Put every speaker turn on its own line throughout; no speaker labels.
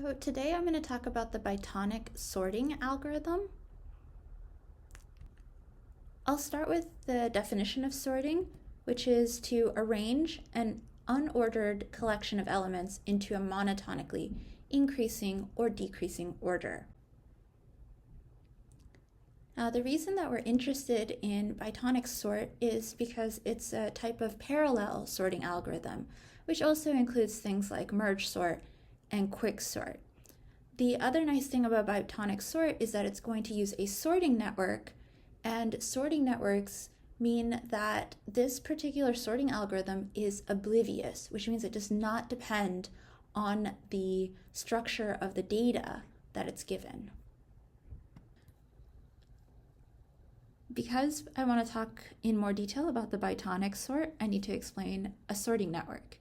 So today I'm going to talk about the Bitonic sorting algorithm. I'll start with the definition of sorting, which is to arrange an unordered collection of elements into a monotonically increasing or decreasing order. Now, the reason that we're interested in Bitonic sort is because it's a type of parallel sorting algorithm, which also includes things like merge sort and quick sort. The other nice thing about Bitonic sort is that it's going to use a sorting network, and sorting networks mean that this particular sorting algorithm is oblivious, which means it does not depend on the structure of the data that it's given. Because I want to talk in more detail about the Bitonic sort, I need to explain a sorting network.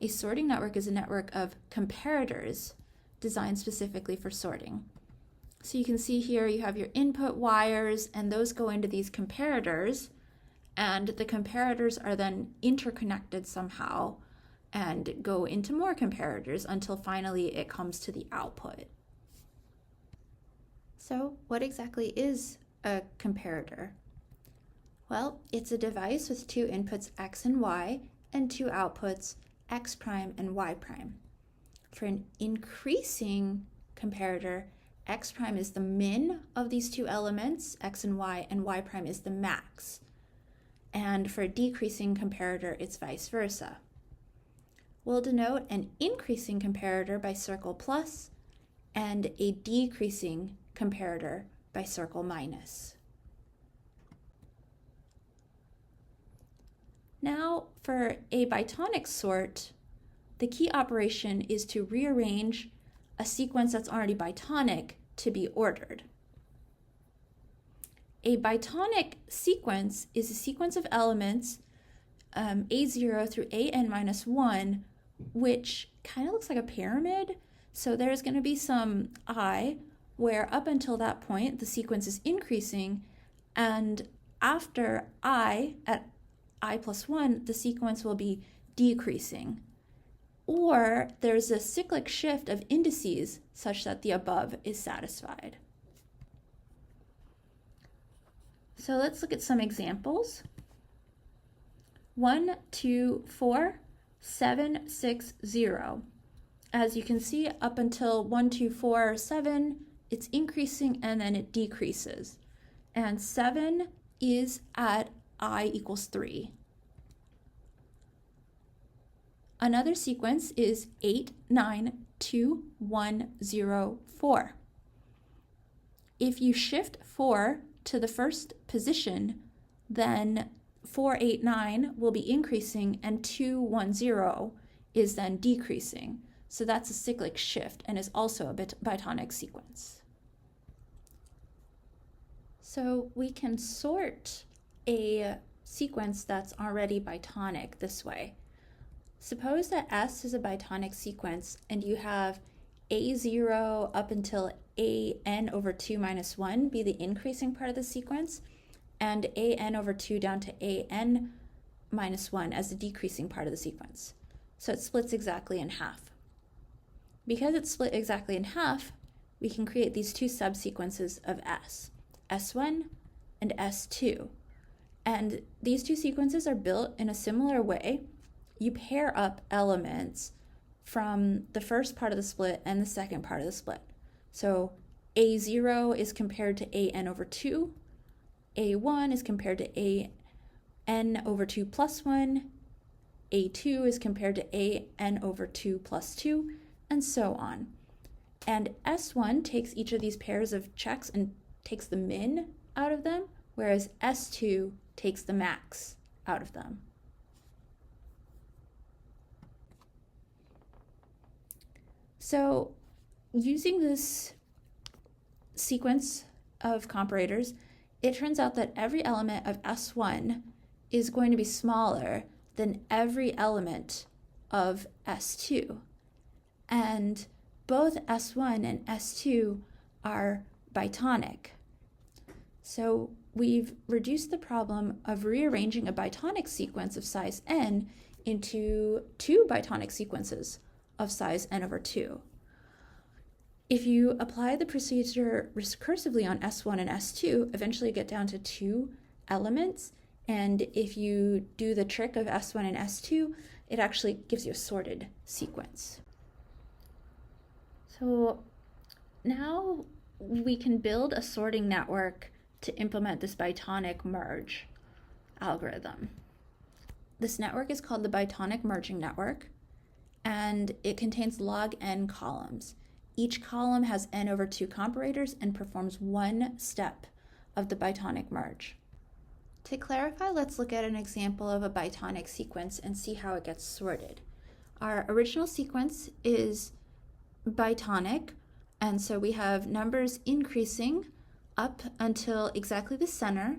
A sorting network is a network of comparators designed specifically for sorting. So you can see here you have your input wires, and those go into these comparators, and the comparators are then interconnected somehow and go into more comparators until finally it comes to the output. So what exactly is a comparator? Well, it's a device with two inputs x and y and two outputs x prime and y prime. For an increasing comparator, x prime is the min of these two elements, x and y prime is the max. And for a decreasing comparator, it's vice versa. We'll denote an increasing comparator by circle plus and a decreasing comparator by circle minus. Now, for a Bitonic sort, the key operation is to rearrange a sequence that's already Bitonic to be ordered. A Bitonic sequence is a sequence of elements A0 through AN-1, which kind of looks like a pyramid. So there's going to be some I, where up until that point the sequence is increasing, and after I, at I plus 1, the sequence will be decreasing. Or there's a cyclic shift of indices such that the above is satisfied. So let's look at some examples. 1, 2, 4, 7, 6, 0. As you can see, up until 1, 2, 4, 7, it's increasing and then it decreases. And 7 is at I equals 3. Another sequence is 8, 9, 2, 1, 0, 4. If you shift 4 to the first position, then 4, 8, 9 will be increasing and 2, 1, 0 is then decreasing. So that's a cyclic shift and is also a Bitonic sequence. So we can sort a sequence that's already Bitonic this way. Suppose that S is a Bitonic sequence and you have A0 up until AN over 2 minus 1 be the increasing part of the sequence, and AN over 2 down to AN minus 1 as the decreasing part of the sequence. So it splits exactly in half. Because it's split exactly in half, we can create these two subsequences of S, S1 and S2. And these two sequences are built in a similar way. You pair up elements from the first part of the split and the second part of the split. So A0 is compared to AN over 2, A1 is compared to AN over 2 plus 1, A2 is compared to AN over 2 plus 2, and so on. And S1 takes each of these pairs of checks and takes the min out of them, whereas S2 takes the max out of them. So using this sequence of comparators, it turns out that every element of S1 is going to be smaller than every element of S2. And both S1 and S2 are Bitonic. So we've reduced the problem of rearranging a Bitonic sequence of size n into two Bitonic sequences of size n over 2. If you apply the procedure recursively on S1 and S2, eventually you get down to 2 elements. And if you do the trick of S1 and S2, it actually gives you a sorted sequence. So now we can build a sorting network to implement this Bitonic merge algorithm. This network is called the Bitonic merging network, and it contains log n columns. Each column has n over 2 comparators and performs one step of the Bitonic merge. To clarify, let's look at an example of a Bitonic sequence and see how it gets sorted. Our original sequence is Bitonic, and so we have numbers increasing up until exactly the center,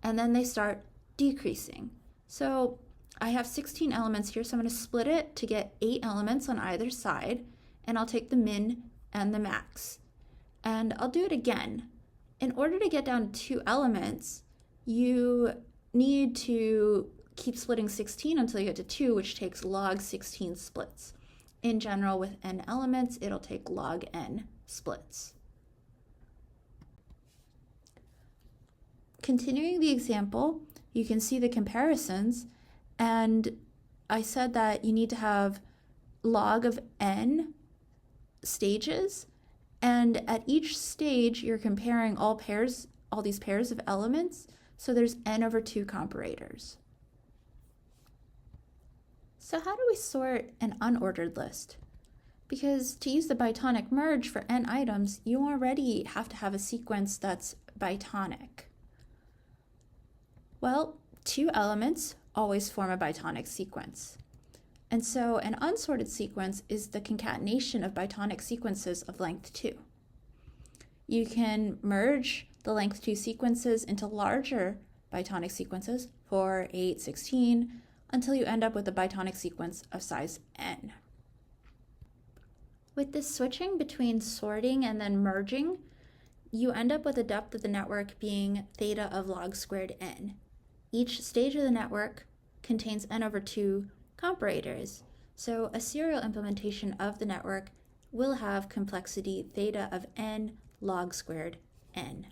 and then they start decreasing. So I have 16 elements here, so I'm going to split it to get 8 elements on either side, and I'll take the min and the max. And I'll do it again. In order to get down to 2 elements, you need to keep splitting 16 until you get to 2, which takes log 16 splits. In general, with n elements, it'll take log n splits. Continuing the example, you can see the comparisons, and I said that you need to have log of n stages, and at each stage you're comparing all these pairs of elements, so there's n over 2 comparators. So how do we sort an unordered list? Because to use the Bitonic merge for n items, you already have to have a sequence that's Bitonic. Well, 2 elements always form a Bitonic sequence. And so an unsorted sequence is the concatenation of Bitonic sequences of length 2. You can merge the length 2 sequences into larger Bitonic sequences, 4, 8, 16, until you end up with a Bitonic sequence of size n. With this switching between sorting and then merging, you end up with the depth of the network being theta of log squared n. Each stage of the network contains n over 2 comparators, so a serial implementation of the network will have complexity theta of n log squared n.